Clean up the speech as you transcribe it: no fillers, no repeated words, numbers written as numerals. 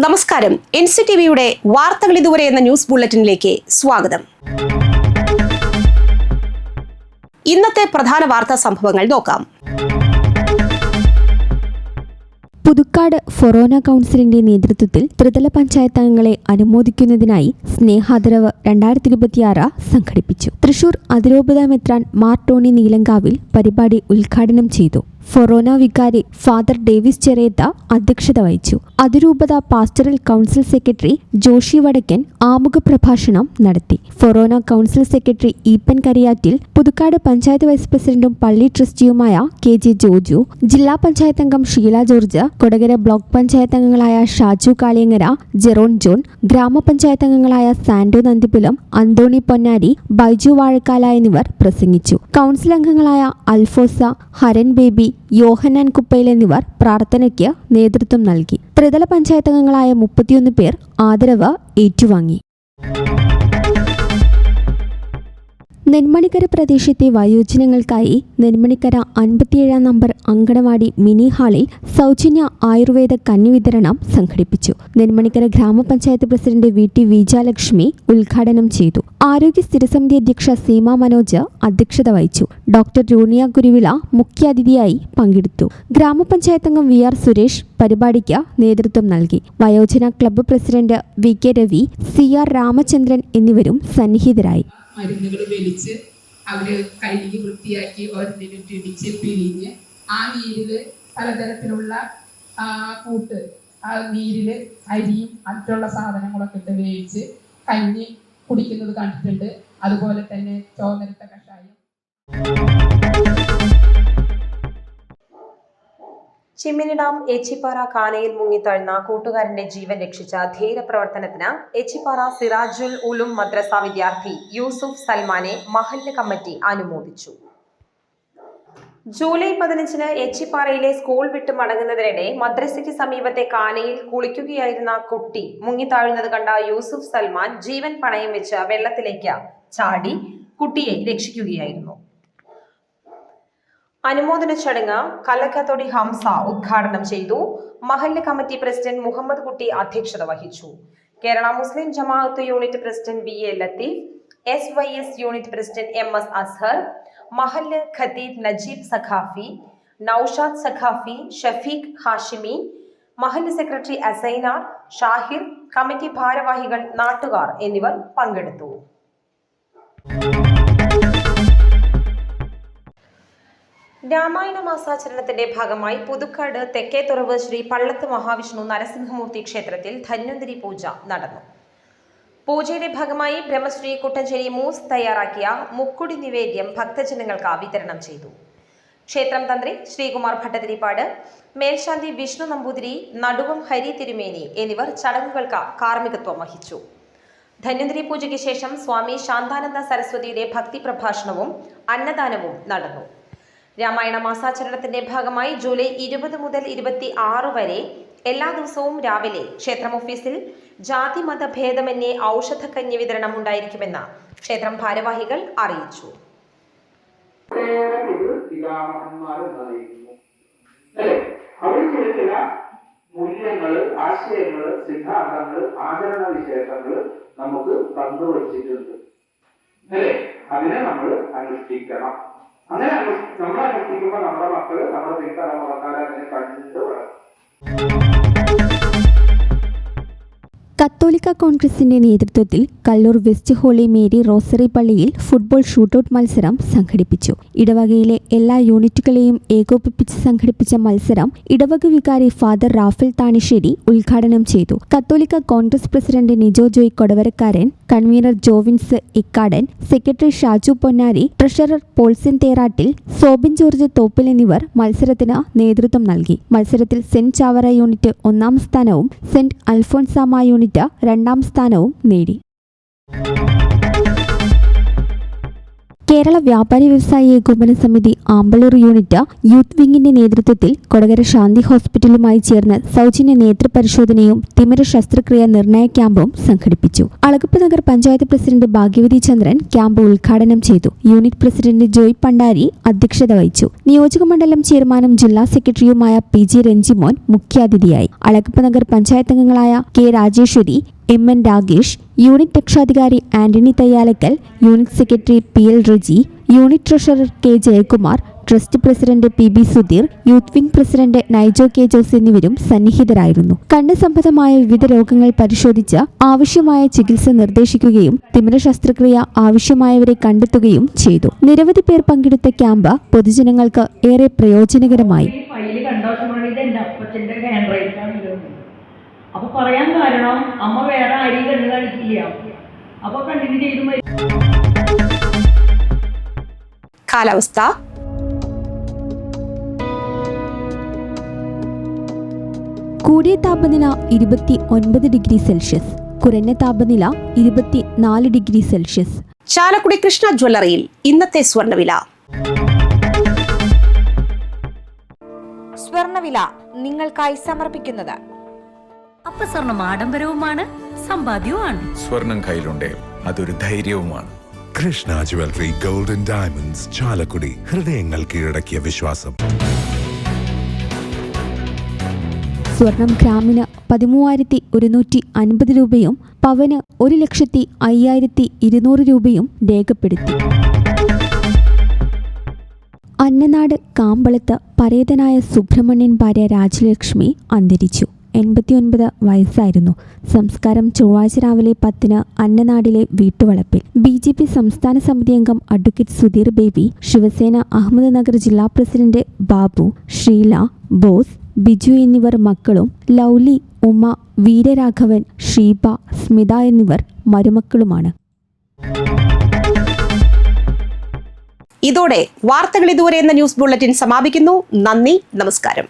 നമസ്കാരം. NCTVയുടെ വാർത്തകൾ ഇതുവരെ എന്ന ന്യൂസ് ബുള്ളറ്റിനിലേക്ക് സ്വാഗതം. ഇന്നത്തെ പ്രധാന വാർത്താ സംഭവങ്ങൾ നോക്കാം. പുതുക്കാട് ഫൊറോന കൗൺസിലിന്റെ നേതൃത്വത്തിൽ ത്രിതല പഞ്ചായത്ത് അംഗങ്ങളെ അനുമോദിക്കുന്നതിനായി സ്നേഹാദരവ് 2026 സംഘടിപ്പിച്ചു. തൃശൂർ അതിരൂപത മെത്രാൻ മാർ ടോണി നീലങ്കാവിൽ പരിപാടി ഉദ്ഘാടനം ചെയ്തു. ഫൊറോന വികാരി ഫാദർ ഡേവിസ് ചെറിയത്ത അധ്യക്ഷത വഹിച്ചു. അതിരൂപത പാസ്റ്ററൽ കൗൺസിൽ സെക്രട്ടറി ജോഷി വടക്കൻ ആമുഖ പ്രഭാഷണം നടത്തി. Forane council secretary Eappen Kariyattil, Puthukkad panchayat vice പ്രസിഡന്റും പള്ളി ട്രസ്റ്റിയുമായ KJ ജോജു, ജില്ലാ പഞ്ചായത്ത് അംഗം ഷീല ജോർജ്, കൊടകര ബ്ലോക്ക് പഞ്ചായത്ത് അംഗങ്ങളായ ഷാജു കാളിയങ്ങര, ജെറോൺ ജോൺ, ഗ്രാമപഞ്ചായത്ത് അംഗങ്ങളായ സാൻഡോ നന്ദിപുലം, അന്തോണി പൊന്നാരി, ബൈജു വാഴക്കാല എന്നിവർ പ്രസംഗിച്ചു. കൗൺസിൽ അംഗങ്ങളായ അൽഫോസ, ഹരൻ ബേബി, യോഹന്നാൻ കുപ്പയിൽ എന്നിവർ പ്രാർത്ഥനയ്ക്ക് നേതൃത്വം നൽകി. ത്രിതല പഞ്ചായത്ത് അംഗങ്ങളായ 31 പേർ ആദരവ് ഏറ്റുവാങ്ങി. നെന്മണിക്കര പ്രദേശത്തെ വയോജനങ്ങൾക്കായി നെന്മണിക്കര 57 നമ്പർ അങ്കണവാടി മിനി ഹാളിൽ സൗജന്യ ആയുർവേദ കഞ്ഞി വിതരണം സംഘടിപ്പിച്ചു. നെന്മണിക്കര ഗ്രാമപഞ്ചായത്ത് പ്രസിഡന്റ് VT വിജയലക്ഷ്മി ഉദ്ഘാടനം ചെയ്തു. ആരോഗ്യ സ്ഥിരസമിതി അധ്യക്ഷ സീമ മനോജ് അധ്യക്ഷത വഹിച്ചു. ഡോക്ടർ രൂണിയ കുരുവിള മുഖ്യാതിഥിയായി പങ്കെടുത്തു. ഗ്രാമപഞ്ചായത്ത് അംഗം VR സുരേഷ് പരിപാടിക്ക് നേതൃത്വം നൽകി. വയോജന club president VK Ravi, CR Ramachandran എന്നിവരും സന്നിഹിതരായി. മരുന്നുകൾ വലിച്ച് അവർ കഴുകി വൃത്തിയാക്കി ഓരോന്നിട്ട് ഇടിച്ച് പിരിഞ്ഞ് ആ നീരിൽ പലതരത്തിലുള്ള കൂട്ട് ആ നീരിൽ അരിയും മറ്റുള്ള സാധനങ്ങളൊക്കെ ഇട്ട് വേവിച്ച് കഞ്ഞി കുടിക്കുന്നത് കണ്ടിട്ടുണ്ട്. അതുപോലെ തന്നെ ചോന്നരത്ത കഷായം. ചിമ്മിനി ഡാം ഏച്ചിപ്പാറ കാനയിൽ മുങ്ങിത്താഴ്ന്ന കൂട്ടുകാരന്റെ ജീവൻ രക്ഷിച്ച ധീര പ്രവർത്തനത്തിന് ഏച്ചിപ്പാറ സിറാജുൽ ഉലൂം മദ്രസ വിദ്യാർത്ഥി യൂസുഫ് സൽമാനെ മഹല്ല് കമ്മിറ്റി അനുമോദിച്ചു. ജൂലൈ 15 ഏച്ചിപ്പാറയിലെ സ്കൂൾ വിട്ട് മടങ്ങുന്നതിനിടെ മദ്രസയ്ക്ക് സമീപത്തെ കാനയിൽ കുളിക്കുകയായിരുന്ന കുട്ടി മുങ്ങിത്താഴുന്നത് കണ്ട യൂസുഫ് സൽമാൻ ജീവൻ പണയം വെച്ച് വെള്ളത്തിലേക്ക് ചാടി കുട്ടിയെ രക്ഷിക്കുകയായിരുന്നു. അനുമോദന ചടങ്ങ് കല്ലക്കത്തൊടി ഹംസ ഉദ്ഘാടനം ചെയ്തു. മഹല്ല് കമ്മിറ്റി പ്രസിഡന്റ് മുഹമ്മദ് കുട്ടി അധ്യക്ഷത വഹിച്ചു. Kerala Muslim Jamaat unit president BA Latheef, SYS unit president MS Azhar, മഹല്ല് ഖതീബ് നജീബ് സഖാഫി, നൌഷാദ് സഖാഫി, ഷഫീഖ് ഹാഷിമി, മഹല്ല് സെക്രട്ടറി അസൈനാർ, ഷാഹിർ, കമ്മിറ്റി ഭാരവാഹികൾ, നാട്ടുകാർ എന്നിവർ പങ്കെടുത്തു. രാമായണ മാസാചരണത്തിന്റെ ഭാഗമായി പുതുക്കാട് തെക്കേത്തുറവ് ശ്രീ പള്ളത്ത് മഹാവിഷ്ണു നരസിംഹമൂർത്തി ക്ഷേത്രത്തിൽ ധന്വന്തരി പൂജ നടന്നു. പൂജയുടെ ഭാഗമായി ബ്രഹ്മശ്രീ കുട്ടഞ്ചേരി മൂസ് തയ്യാറാക്കിയ മുക്കുടി നിവേദ്യം ഭക്തജനങ്ങൾക്ക് വിതരണം ചെയ്തു. ക്ഷേത്രം തന്ത്രി ശ്രീകുമാർ ഭട്ടതിരിപ്പാട്, മേൽശാന്തി വിഷ്ണു നമ്പൂതിരി, നടുവം ഹരി തിരുമേനി എന്നിവർ ചടങ്ങുകൾക്ക് കാർമ്മികത്വം വഹിച്ചു. ധന്വന്തരി പൂജയ്ക്ക് ശേഷം സ്വാമി ശാന്താനന്ദ സരസ്വതിയുടെ ഭക്തി പ്രഭാഷണവും അന്നദാനവും നടന്നു. രാമായണ മാസാചരണത്തിന്റെ ഭാഗമായി ജൂലൈ 20 മുതൽ 26 വരെ എല്ലാ ദിവസവും രാവിലെ ക്ഷേത്രം ഓഫീസിൽ ജാതി മത ഭേദമന്യേ ഔഷധക്കഞ്ഞി വിതരണം ഉണ്ടായിരിക്കുമെന്ന് ക്ഷേത്രം ഭാരവാഹികൾ അറിയിച്ചു. മൂല്യങ്ങള്, ആശയങ്ങള്, സിദ്ധാന്തങ്ങള്, ആചരണ വിശേഷങ്ങള് നമുക്ക് തന്നുവച്ചിട്ടുണ്ട് അല്ലേ? അതിനെ നമ്മൾ അനുഷ്ഠിക്കണം. അങ്ങനെ നമ്മൾ അനുഷ്ഠിക്കുമ്പോൾ നമ്മുടെ മക്കള്, നമ്മുടെ പിൻതലമുറക്കാരെ അതിനെ കണ്ടു വളരും. കത്തോലിക്ക കോൺഗ്രസിന്റെ നേതൃത്വത്തിൽ Kallur west holy Mary rosary പള്ളിയിൽ ഫുട്ബോൾ ഷൂട്ടൌട്ട് മത്സരം സംഘടിപ്പിച്ചു. ഇടവകയിലെ എല്ലാ യൂണിറ്റുകളെയും ഏകോപിപ്പിച്ച് സംഘടിപ്പിച്ച മത്സരം ഇടവക വികാരി ഫാദർ റാഫേൽ താണിശ്ശേരി ഉദ്ഘാടനം ചെയ്തു. Catholic congress president Nijo Joy Kodavarakkaran, convener Jovins Ikkadan, secretary Shaju Ponnari, treasurer Polson Therattil, Sobin George Thoppil എന്നിവർ മത്സരത്തിന് നേതൃത്വം നൽകി. മത്സരത്തിൽ സെന്റ് ചാവറ യൂണിറ്റ് 1ാം സ്ഥാനവും സെന്റ് അൽഫോൻസാമ യൂണിറ്റ് 2ാം സ്ഥാനവും നേടി. കേരള വ്യാപാരി വ്യവസായി ഏകോപന സമിതി ആമ്പലൂർ യൂണിറ്റ് യൂത്ത് വിങ്ങിന്റെ നേതൃത്വത്തിൽ കൊടകര ശാന്തി ഹോസ്പിറ്റലുമായി ചേർന്ന് സൗജന്യ നേത്രപരിശോധനയും തിമിര ശസ്ത്രക്രിയ നിർണയ ക്യാമ്പും സംഘടിപ്പിച്ചു. അളഗപ്പ് നഗർ പഞ്ചായത്ത് പ്രസിഡന്റ് ഭാഗ്യവതി ചന്ദ്രൻ ക്യാമ്പ് ഉദ്ഘാടനം ചെയ്തു. യൂണിറ്റ് പ്രസിഡന്റ് ജോയ് പണ്ടാരി അധ്യക്ഷത വഹിച്ചു. നിയോജകമണ്ഡലം ചെയർമാനും ജില്ലാ സെക്രട്ടറിയുമായ PG രഞ്ജിമോൻ മുഖ്യാതിഥിയായി. അളഗപ്പ് നഗർ പഞ്ചായത്ത് അംഗങ്ങളായ K Rajeswari, MN Ragesh, unit രക്ഷാധികാരി Antony Thayyalakkal, unit secretary PL Reji, unit treasurer K Jayakumar, trust president PB Sudheer, youth wing president Naijo K Jose എന്നിവരും സന്നിഹിതരായിരുന്നു. കണ്ണ് സംബന്ധമായ വിവിധ രോഗങ്ങൾ പരിശോധിച്ച് ആവശ്യമായ ചികിത്സ നിർദ്ദേശിക്കുകയും തിമിര ശസ്ത്രക്രിയ ആവശ്യമായവരെ കണ്ടെത്തുകയും ചെയ്തു. നിരവധി പേർ പങ്കെടുത്ത ക്യാമ്പ് പൊതുജനങ്ങൾക്ക് ഏറെ പ്രയോജനകരമായി. അപ്പൊ പറയാൻ കാരണം അമ്മ വേറെ ആരെയും കണ്ണു കാണിക്കില്ല. അപ്പൊ കണ്ടിന്യൂ ചെയ്തു. കാലാവസ്ഥ. കൂടിയ താപനില 29 ഡിഗ്രി സെൽഷ്യസ്, കുറഞ്ഞ താപനില 24 ഡിഗ്രി സെൽഷ്യസ്. ചാലക്കുടി കൃഷ്ണ ജ്വല്ലറിയിൽ ഇന്നത്തെ സ്വർണ്ണവില. സ്വർണ്ണവില നിങ്ങൾക്കായി സമർപ്പിക്കുന്നത് അപ്പ സ്വർണം ആഡംബരവുമാണ്, സമ്പാദ്യവുമാണ്. സ്വർണം കയ്യിലുണ്ടേ അതൊരു ധൈര്യവുമാണ്. Krishna jewellery gold and diamonds, Chalakudy. ഹൃദയങ്ങൾ കീഴടക്കിയ വിശ്വാസം. സ്വർണം ഗ്രാമിന് 13,150 രൂപയും പവന് 1,05,200 രൂപയും രേഖപ്പെടുത്തി. അന്നനാട് കാമ്പളത്ത് പരേതനായ സുബ്രഹ്മണ്യൻ ഭാര്യ രാജലക്ഷ്മി അന്തരിച്ചു. 89 വയസ്സായിരുന്നു. സംസ്കാരം ചൊവ്വാഴ്ച രാവിലെ 10-ന് അന്നനാടിലെ വീട്ടുവളപ്പിൽ. BJP സംസ്ഥാന സമിതി അംഗം അഡ്വക്കേറ്റ് സുധീർ ബേബി, ശിവസേന അഹമ്മദ് നഗർ ജില്ലാ പ്രസിഡന്റ് ബാബു, ഷീല, ബോസ്, ബിജു എന്നിവർ മക്കളും, ലൗലി, ഉമ്മ, വീരരാഘവൻ, ഷീബ, സ്മിത എന്നിവർ മരുമക്കളുമാണ്. ഇതോടെ വാർത്തകൾ ഇതുവരെ എന്ന ന്യൂസ് ബുള്ളറ്റിൻ സമാപിക്കുന്നു. നന്ദി, നമസ്കാരം.